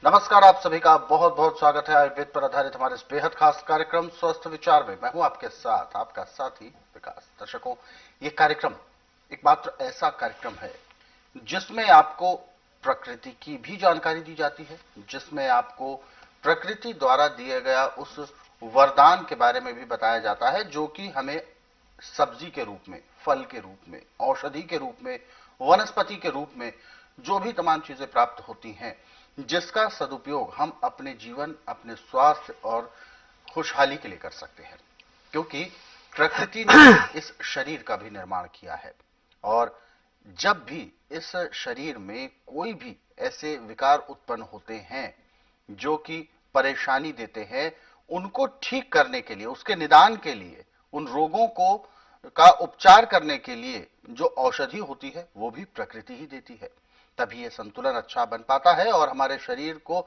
नमस्कार, आप सभी का बहुत बहुत स्वागत है आयुर्वेद पर आधारित हमारे इस बेहद खास कार्यक्रम स्वस्थ विचार में। मैं हूं आपके साथ आपका साथी विकास। दर्शकों, ये कार्यक्रम एक मात्र ऐसा कार्यक्रम है जिसमें आपको प्रकृति की भी जानकारी दी जाती है, जिसमें आपको प्रकृति द्वारा दिया गया उस वरदान के बारे में भी बताया जाता है जो कि हमें सब्जी के रूप में, फल के रूप में, औषधि के रूप में, वनस्पति के रूप में जो भी तमाम चीजें प्राप्त होती हैं, जिसका सदुपयोग हम अपने जीवन, अपने स्वास्थ्य और खुशहाली के लिए कर सकते हैं। क्योंकि प्रकृति ने इस शरीर का भी निर्माण किया है और जब भी इस शरीर में कोई भी ऐसे विकार उत्पन्न होते हैं जो कि परेशानी देते हैं, उनको ठीक करने के लिए, उसके निदान के लिए, उन रोगों को का उपचार करने के लिए जो औषधि होती है वो भी प्रकृति ही देती है। तभी ये संतुलन अच्छा बन पाता है और हमारे शरीर को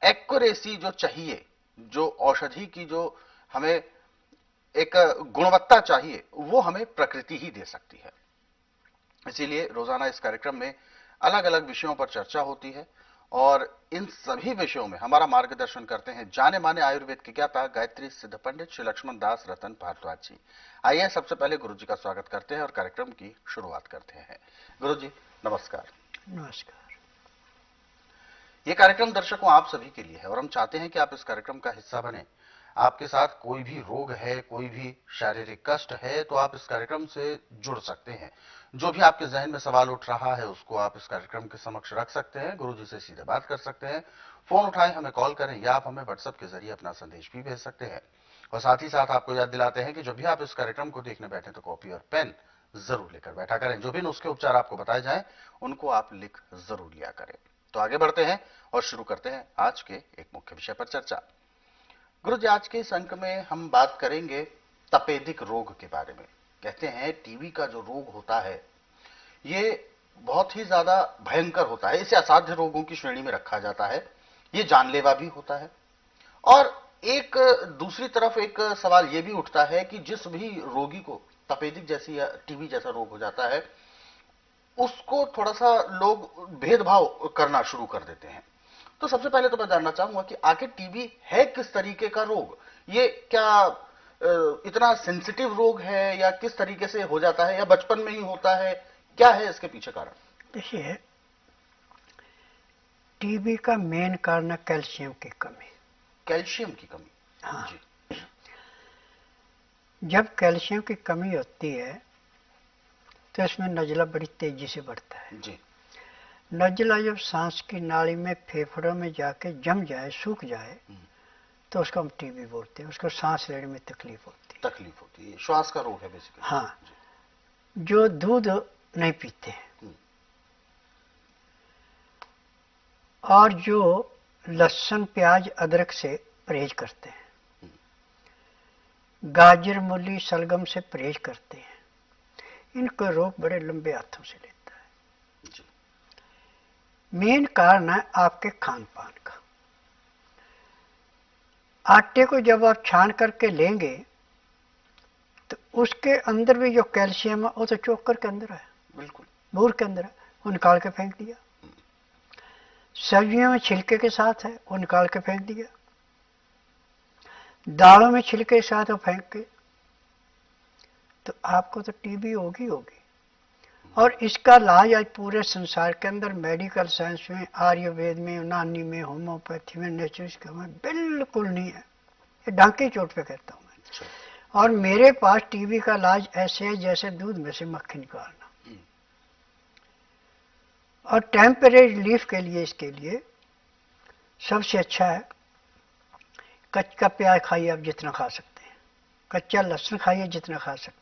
एक्यूरेसी जो चाहिए, जो औषधि की जो हमें एक गुणवत्ता चाहिए, वो हमें प्रकृति ही दे सकती है। इसीलिए रोजाना इस कार्यक्रम में अलग अलग विषयों पर चर्चा होती है और इन सभी विषयों में हमारा मार्गदर्शन करते हैं जाने माने आयुर्वेद के ज्ञाता गायत्री सिद्ध पंडित श्री लक्ष्मण दास रतन भारद्वाज जी। आइए सबसे पहले गुरु जी का स्वागत करते हैं और कार्यक्रम की शुरुआत करते हैं। गुरु जी नमस्कार। नमस्कार। ये कार्यक्रम दर्शकों आप सभी के लिए है और हम चाहते हैं कि आप इस कार्यक्रम का हिस्सा बने। आपके साथ कोई भी रोग है, कोई भी शारीरिक कष्ट है, तो आप इस कार्यक्रम से जुड़ सकते हैं। जो भी आपके जहन में सवाल उठ रहा है उसको आप इस कार्यक्रम के समक्ष रख सकते हैं, गुरु जी से सीधे बात कर सकते हैं, फोन उठाएं, हमें कॉल करें या आप हमें व्हाट्सएप के जरिए अपना संदेश भी भेज सकते हैं। और साथ ही साथ आपको याद दिलाते हैं कि जब भी आप इस कार्यक्रम को देखने बैठे तो कॉपी और पेन जरूर लेकर बैठा करें। जो भी नुस्खे उपचार आपको बताए जाएं उनको आप लिख जरूर लिया करें। तो आगे बढ़ते हैं और शुरू करते हैं आज के एक मुख्य विषय पर चर्चा। गुरु जी, आज के इस अंक में हम बात करेंगे तपेदिक रोग के बारे में। कहते हैं टीबी का जो रोग होता है ये बहुत ही ज्यादा भयंकर होता है, इसे असाध्य रोगों की श्रेणी में रखा जाता है, ये जानलेवा भी होता है। और एक दूसरी तरफ एक सवाल यह भी उठता है कि जिस भी रोगी को तपेदिक जैसी या टीबी जैसा रोग हो जाता है उसको थोड़ा सा लोग भेदभाव करना शुरू कर देते हैं। तो सबसे पहले तो मैं जानना चाहूंगा कि आखिर टीबी है किस तरीके का रोग? ये क्या इतना सेंसिटिव रोग है या किस तरीके से हो जाता है या बचपन में ही होता है? क्या है इसके पीछे कारण? देखिए, टीबी का मेन कारण है कैल्शियम की कमी। कैल्शियम की कमी? हाँ जी। जब कैल्शियम की कमी होती है तो इसमें नजला बड़ी तेजी से बढ़ता है जी। नजला जब सांस की नाली में, फेफड़ों में जाके जम जाए, सूख जाए, तो उसको हम टीबी बोलते हैं। उसको सांस लेने में तकलीफ होती है, श्वास का रोग है बेसिकली। हाँ, जो दूध नहीं पीते हैं और जो लहसुन, प्याज, अदरक से परहेज करते हैं, गाजर, मूली, सलगम से परहेज करते हैं, इनको रोग बड़े लंबे हाथों से लेता है। जी। मेन कारण है आपके खान पान का। आटे को जब आप छान करके लेंगे तो उसके अंदर भी जो कैल्शियम है वो तो चोकर के अंदर है, बिल्कुल बूर के अंदर है, वो निकाल के फेंक दिया। सब्जियों में छिलके के साथ है, वो निकाल के फेंक दिया। दालों में छिलके के साथ वो फेंक के, तो आपको तो टीबी होगी। और इसका इलाज आज पूरे संसार के अंदर मेडिकल साइंस में, आयुर्वेद में, यूनानी में, होम्योपैथी में, नेचुरोपैथी में बिल्कुल नहीं है। ये डांके चोट पे कहता हूँ मैं। और मेरे पास टीबी का इलाज ऐसे है जैसे दूध में से मक्खी निकालना। और टेम्परेरी रिलीफ के लिए, इसके लिए सबसे अच्छा है कच्चा प्याज खाइए, आप जितना खा सकते हैं। कच्चा लहसुन खाइए जितना खा सकते हैं।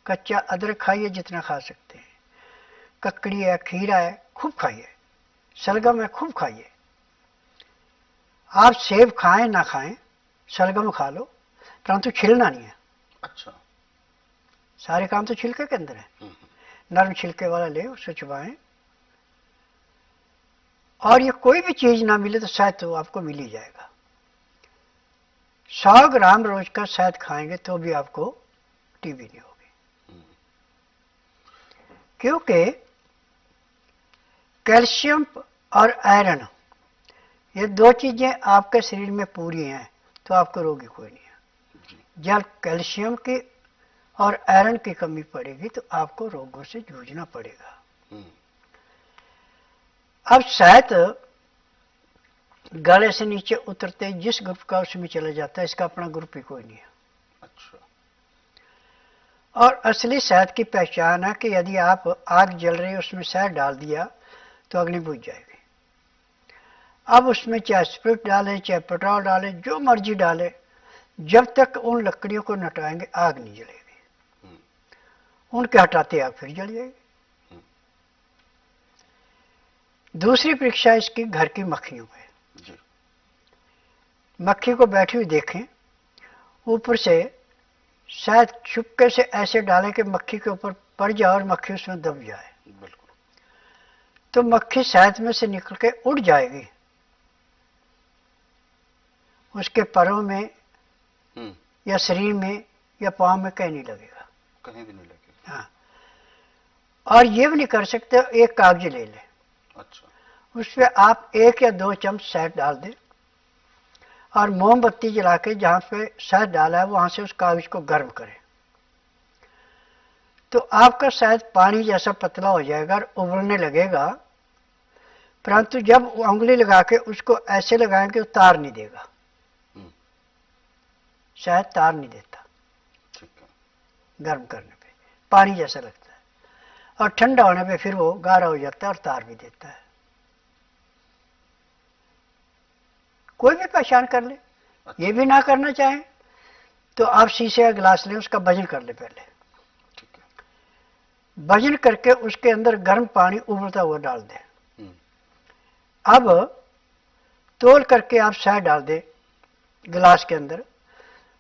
कच्चा अदरक खाइए जितना खा सकते हैं। ककड़ी है, खीरा है, खूब खाइए। सलगम है, खूब खाइए। आप सेब खाएं ना खाएं, सलगम खा लो, परंतु छिलना नहीं है। अच्छा। सारे काम तो छिलके के अंदर है। नरम छिलके वाला ले, उसे चबाएं। और ये कोई भी चीज ना मिले तो शायद तो आपको मिल ही जाएगा। 100 ग्राम रोज का शहद खाएंगे तो भी आपको टीबी नहीं होगी, क्योंकि कैल्शियम और आयरन ये दो चीजें आपके शरीर में पूरी हैं तो आपको रोगी कोई नहीं है। जब कैल्शियम की और आयरन की कमी पड़ेगी तो आपको रोगों से जूझना पड़ेगा। अब शायद गले से नीचे उतरते जिस ग्रुप का उसमें चला जाता है, इसका अपना ग्रुप ही कोई नहीं है। अच्छा। और असली शहद की पहचान है कि यदि आप आग जल रही है उसमें शहद डाल दिया तो अग्नि बुझ जाएगी। अब उसमें चाहे स्प्रिट डालें चाहे पेट्रोल डालें जो मर्जी डालें, जब तक उन लकड़ियों को नटाएंगे आग नहीं जलेगी। उनके हटाते आग फिर जल जाएगी। दूसरी परीक्षा इसकी घर की मक्खियों में। मक्खी को बैठी हुई देखें, ऊपर से शायद चुपके से ऐसे डालें कि मक्खी के ऊपर पड़ जाए और मक्खी उसमें दब जाए। तो मक्खी शहद में से निकल के उड़ जाएगी, उसके पैरों में या शरीर में या पांव में कहीं नहीं लगेगा, कहीं भी नहीं लगेगा। हाँ। और ये भी नहीं कर सकते, एक कागज ले लें। अच्छा। उस पर आप 1 या 2 चम्मच शहद डाल दें और मोमबत्ती जला के जहां पे शहद डाला है वहां से उस कागज को गर्म करें तो आपका शहद पानी जैसा पतला हो जाएगा और उबलने लगेगा। परंतु जब उंगली लगा के उसको ऐसे लगाएंगे तो तार नहीं देगा, शहद तार नहीं देता। ठीक है। गर्म करने पे पानी जैसा लगता है और ठंडा होने पे फिर वो गाढ़ा हो जाता है और तार भी देता है। कोई भी पहचान कर ले। अच्छा। ये भी ना करना चाहें तो आप शीशे का गिलास लें, उसका वजन कर ले पहले। ठीक है। वजन करके उसके अंदर गर्म पानी उबलता हुआ डाल दें। अब तोल करके आप शहद डाल दें गिलास के अंदर।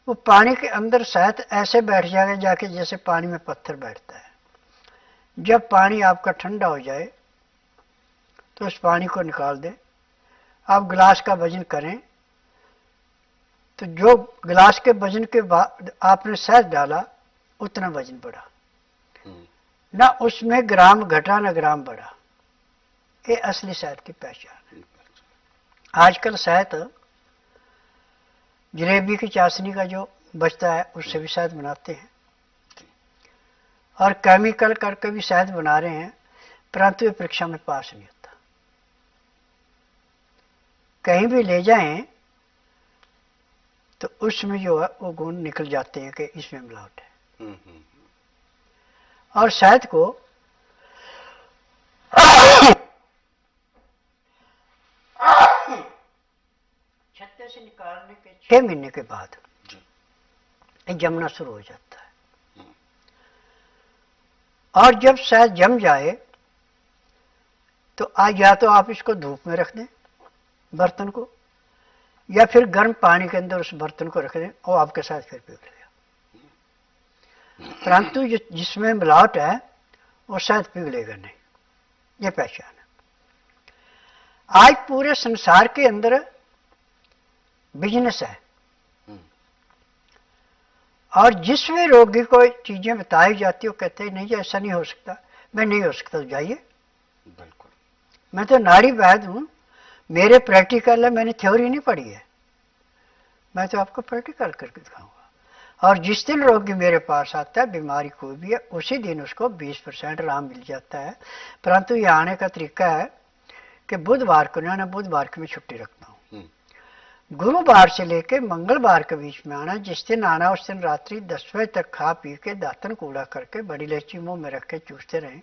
वो पानी के अंदर शहद ऐसे बैठ जाएगा जाके जैसे पानी में पत्थर बैठता है। जब पानी आपका ठंडा हो जाए तो उस पानी को निकाल दें। आप गिलास का वजन करें तो जो गिलास के वजन के बाद आपने शहद डाला उतना वजन बढ़ा, ना उसमें ग्राम घटा ना ग्राम बढ़ा। ये असली शहद की पहचान है। आजकल शहद जलेबी की चाशनी का जो बचता है उससे भी शहद बनाते हैं और केमिकल करके भी शहद बना रहे हैं, परंतु ये परीक्षा में पास नहीं होता। कहीं भी ले जाएं तो उसमें जो है वो गुण निकल जाते हैं कि इसमें मिलावट है। और शहद को छत्ते से निकालने के 6 महीने के बाद जमना शुरू हो जाता है। और जब शहद जम जाए तो या तो आप इसको धूप में रख दें बर्तन को, या फिर गर्म पानी के अंदर उस बर्तन को रख दें और आपके साथ फिर पिघलेगा। परंतु जिसमें मिलावट है वो शायद पिघलेगा नहीं। ये पहचान है। आज पूरे संसार के अंदर बिजनेस है और जिस भी रोगी को चीजें बताई जाती है वो कहते हैं नहीं ऐसा नहीं हो सकता। मैं नहीं हो सकता तो जाइए, बिल्कुल मैं तो नाड़ी वैद्य हूं, मेरे प्रैक्टिकल है, मैंने थ्योरी नहीं पढ़ी है, मैं तो आपको प्रैक्टिकल करके दिखाऊंगा। और जिस दिन रोगी मेरे पास आता है बीमारी कोई भी है उसी दिन उसको 20% आराम मिल जाता है। परंतु ये आने का तरीका है कि बुधवार को ना बुधवार की मैं छुट्टी रखता हूँ, गुरुवार से लेके मंगलवार के बीच में आना। जिस दिन आना उस दिन रात्रि 10 बजे तक खा पी के दातन कूड़ा करके बड़ी इलायची मुंह में रख के चूसते रहे।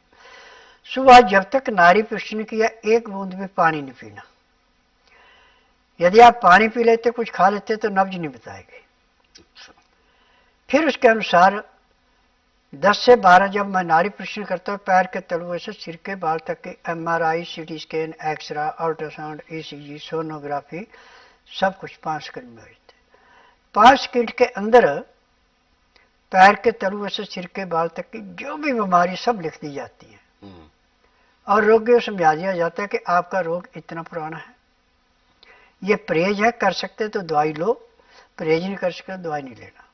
सुबह जब तक नाड़ी प्रश्न किया 1 बूंद भी पानी नहीं पीना। यदि आप पानी पी लेते कुछ खा लेते तो नब्ज नहीं बताएगी। फिर उसके अनुसार 10 से 12 जब मैं नाड़ी प्रश्न करता हूँ पैर के तलुए से सिर के बाल तक के MRI, CT scan, x ray, ultrasound, ECG, sonography सब कुछ 5 सेकंड में होते। 5 सेकंड के अंदर पैर के तलुए से सिर के बाल तक की जो भी बीमारी सब लिख दी जाती है और रोगियों से समझा दिया जाता है कि आपका रोग इतना पुराना है, ये परहेज है, कर सकते तो दवाई लो, परहेज नहीं कर सकते दवाई नहीं लेना।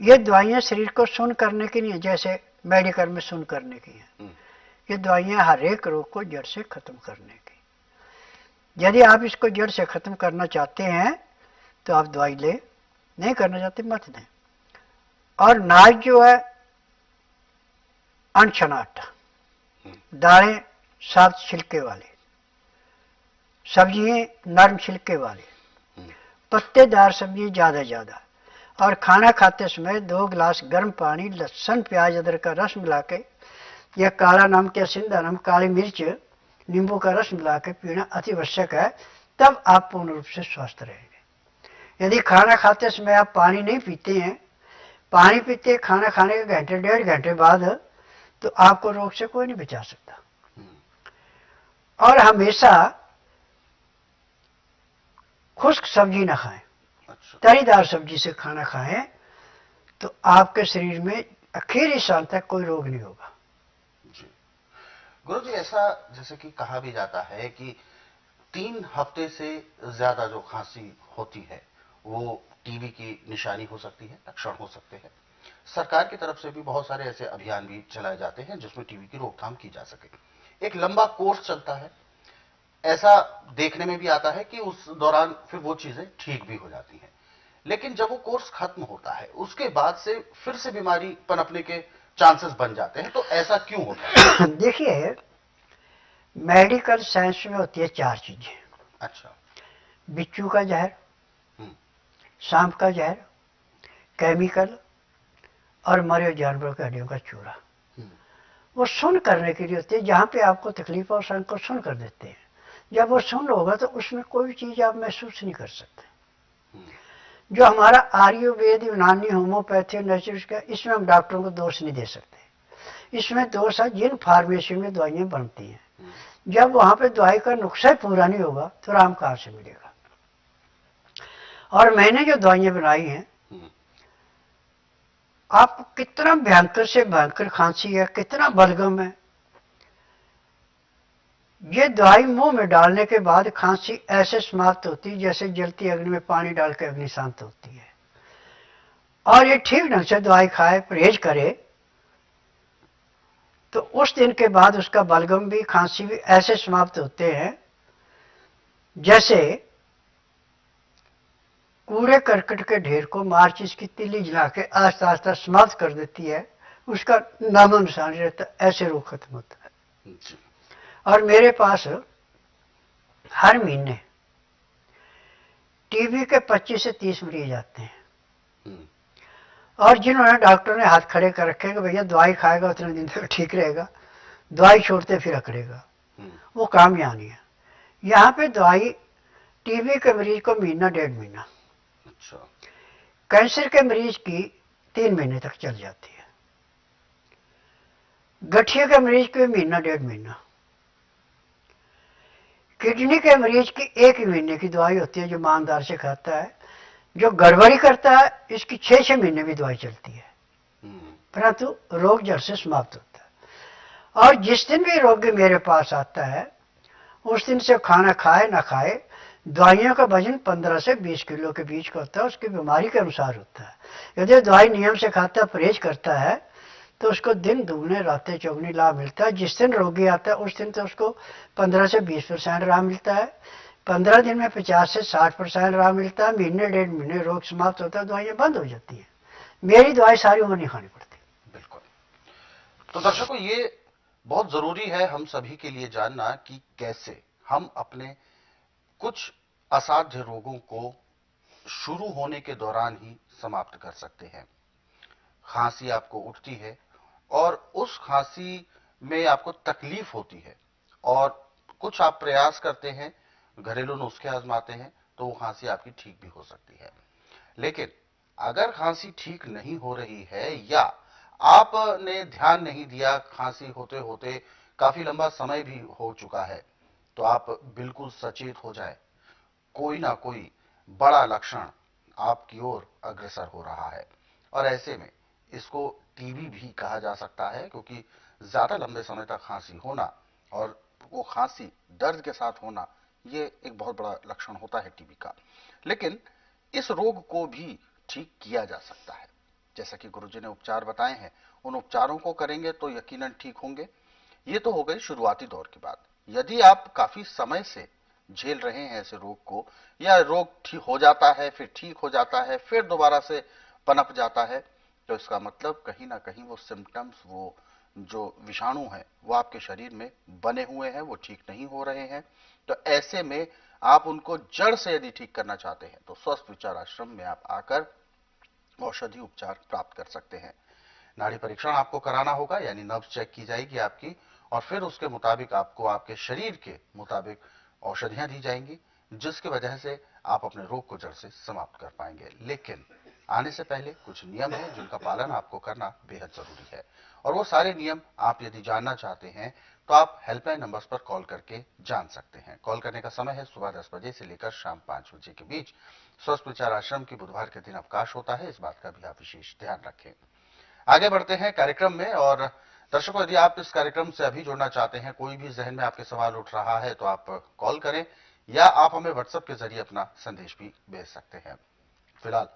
ये दवाइयाँ शरीर को सुन करने की नहीं है जैसे मेडिकल में सुन करने की है। ये दवाइयाँ हर एक रोग को जड़ से खत्म करने की। यदि आप इसको जड़ से खत्म करना चाहते हैं तो आप दवाई ले, नहीं करना चाहते मत दें। और नाज जो है अनछना आटा, दालें साफ छिलके वाले, सब्जियां नरम छिलके वाले, पत्तेदार सब्जी ज्यादा, और खाना खाते समय 2 गिलास गर्म पानी, लहसुन प्याज अदरक का रस मिला के, या काला नमक या सिंधा नमक, काली मिर्च, नींबू का रस मिला के पीना अति आवश्यक है। तब आप पूर्ण रूप से स्वस्थ रहेंगे। यदि खाना खाते समय आप पानी नहीं पीते हैं, पानी पीते खाना खाने के घंटे 1.5 घंटे बाद, तो आपको रोग से कोई नहीं बचा सकता। और हमेशा खुश्क सब्जी ना खाएं, तरीदार सब्जी से खाना खाएं, तो आपके शरीर में आखिरी सांस तक कोई रोग नहीं होगा। जी गुरु जी, ऐसा जैसे कि कहा भी जाता है कि 3 हफ्ते से ज्यादा जो खांसी होती है वो टीबी की निशानी हो सकती है, लक्षण हो सकते हैं। सरकार की तरफ से भी बहुत सारे ऐसे अभियान भी चलाए जाते हैं जिसमें टीबी की रोकथाम की जा सके। एक लंबा कोर्स चलता है, ऐसा देखने में भी आता है कि उस दौरान फिर वो चीजें ठीक भी हो जाती हैं, लेकिन जब वो कोर्स खत्म होता है उसके बाद से फिर से बीमारी पनपने के चांसेस बन जाते हैं। तो ऐसा क्यों होता है? देखिए, मेडिकल साइंस में होती है 4 चीजें। अच्छा। बिच्छू का जहर, सांप का जहर, केमिकल, और मरे हुए जानवरों की हड्डियों का चूरा। वो सुन करने के लिए होते हैं, जहां पे आपको तकलीफ और संग को सुन कर देते हैं। जब वो सुन होगा तो उसमें कोई भी चीज आप महसूस नहीं कर सकते। जो हमारा आयुर्वेद, यूनानी, होम्योपैथी, नेचुरल का, इसमें हम डॉक्टरों को दोष नहीं दे सकते। इसमें दोष है जिन फार्मेसी में दवाइयां बनती हैं। जब वहां पे दवाई का नुस्खा पूरा नहीं होगा तो आराम कहां से मिलेगा। और मैंने जो दवाइयां बनाई हैं, आपको कितना भयंकर से भयंकर खांसी है, कितना बलगम है, ये दवाई मुंह में डालने के बाद खांसी ऐसे समाप्त होती है जैसे जलती अग्नि में पानी डालकर अग्नि शांत होती है। और ये ठीक ढंग से दवाई खाए, परहेज करे, तो उस दिन के बाद उसका बलगम भी, खांसी भी ऐसे समाप्त होते हैं जैसे कूड़े करकट के ढेर को माचिस की तीली जला के आस्ता आस्ता समाप्त कर देती है, उसका नामो निशान रहता, ऐसे रोग खत्म होता है। और मेरे पास हर महीने टीबी के 25 से 30 मरीज आते हैं। और जिन्होंने डॉक्टर ने हाथ खड़े कर रखे कि भैया दवाई खाएगा उतने दिन तक ठीक रहेगा, दवाई छोड़ते फिर अकड़ेगा, वो काम यहाँ नहीं है। यहाँ पे दवाई टीबी के मरीज को महीना 1.5 महीना, कैंसर के मरीज की 3 महीने तक चल जाती है, गठिया के मरीज की महीना 1.5 महीना, किडनी के मरीज की 1 महीने की दवाई होती है जो ईमानदार से खाता है। जो गड़बड़ी करता है इसकी 6 महीने भी दवाई चलती है, परंतु रोग जड़ से समाप्त होता है। और जिस दिन भी रोगी मेरे पास आता है उस दिन से खाना खाए ना खाए, दवाइयों का वजन 15 से 20 किलो के बीच का होता है, उसकी बीमारी के अनुसार होता है। यदि दवाई नियम से खाता है, परहेज करता है, तो उसको दिन दुगने रातें चौगुनी लाभ मिलता है। जिस दिन रोगी आता है उस दिन तो उसको 15 से 20% लाभ मिलता है, 15 दिन में 50 से 60% लाभ मिलता है, महीने 1.5 महीने रोग समाप्त होता है, दवाइयां बंद हो जाती हैं। मेरी दवाई सारी उम्र नहीं खानी पड़ती। बिल्कुल। तो दर्शकों, ये बहुत जरूरी है हम सभी के लिए जानना कि कैसे हम अपने कुछ असाध्य रोगों को शुरू होने के दौरान ही समाप्त कर सकते हैं। खांसी आपको उठती है और उस खांसी में आपको तकलीफ होती है और कुछ आप प्रयास करते हैं, घरेलू नुस्खे आजमाते हैं, तो वो खांसी आपकी ठीक भी हो सकती है। लेकिन अगर खांसी ठीक नहीं हो रही है या आपने ध्यान नहीं दिया, खांसी होते होते काफी लंबा समय भी हो चुका है, तो आप बिल्कुल सचेत हो जाए, कोई ना कोई बड़ा लक्षण आपकी ओर अग्रसर हो रहा है। और ऐसे में इसको टीबी भी कहा जा सकता है, क्योंकि ज्यादा लंबे समय तक खांसी होना और वो खांसी दर्द के साथ होना, ये एक बहुत बड़ा लक्षण होता है टीबी का। लेकिन इस रोग को भी ठीक किया जा सकता है। जैसा कि गुरुजी ने उपचार बताए हैं, उन उपचारों को करेंगे तो यकीनन ठीक होंगे। ये तो हो गई शुरुआती दौर की बात। यदि आप काफी समय से झेल रहे हैं ऐसे रोग को, या रोग ठीक हो जाता है फिर ठीक हो जाता है फिर दोबारा से पनप जाता है, तो इसका मतलब कहीं ना कहीं वो सिम्टम्स, वो जो विषाणु हैं वो आपके शरीर में बने हुए हैं, वो ठीक नहीं हो रहे हैं। तो ऐसे में आप उनको जड़ से यदि ठीक करना चाहते हैं तो स्वस्थ विचार आश्रम में आप आकर औषधि उपचार प्राप्त कर सकते हैं। नाड़ी परीक्षण आपको कराना होगा, यानी नब्ज चेक की जाएगी आपकी, और फिर उसके मुताबिक आपको आपके शरीर के मुताबिक औषधियां दी जाएंगी, जिसकी वजह से आप अपने रोग को जड़ से समाप्त कर पाएंगे। लेकिन आने से पहले कुछ नियम हैं जिनका पालन आपको करना बेहद जरूरी है, और वो सारे नियम आप यदि जानना चाहते हैं तो आप हेल्पलाइन नंबर्स पर कॉल करके जान सकते हैं। कॉल करने का समय है सुबह 10 बजे से लेकर शाम 5 बजे के बीच। स्वस्थ विचार आश्रम की बुधवार के दिन अवकाश होता है, इस बात का भी आप विशेष ध्यान रखें। आगे बढ़ते हैं कार्यक्रम में, और दर्शकों यदि आप इस कार्यक्रम से अभी जुड़ना चाहते हैं, कोई भी जहन में आपके सवाल उठ रहा है तो आप कॉल करें, या आप हमें व्हाट्सएप के जरिए अपना संदेश भी भेज सकते हैं। फिलहाल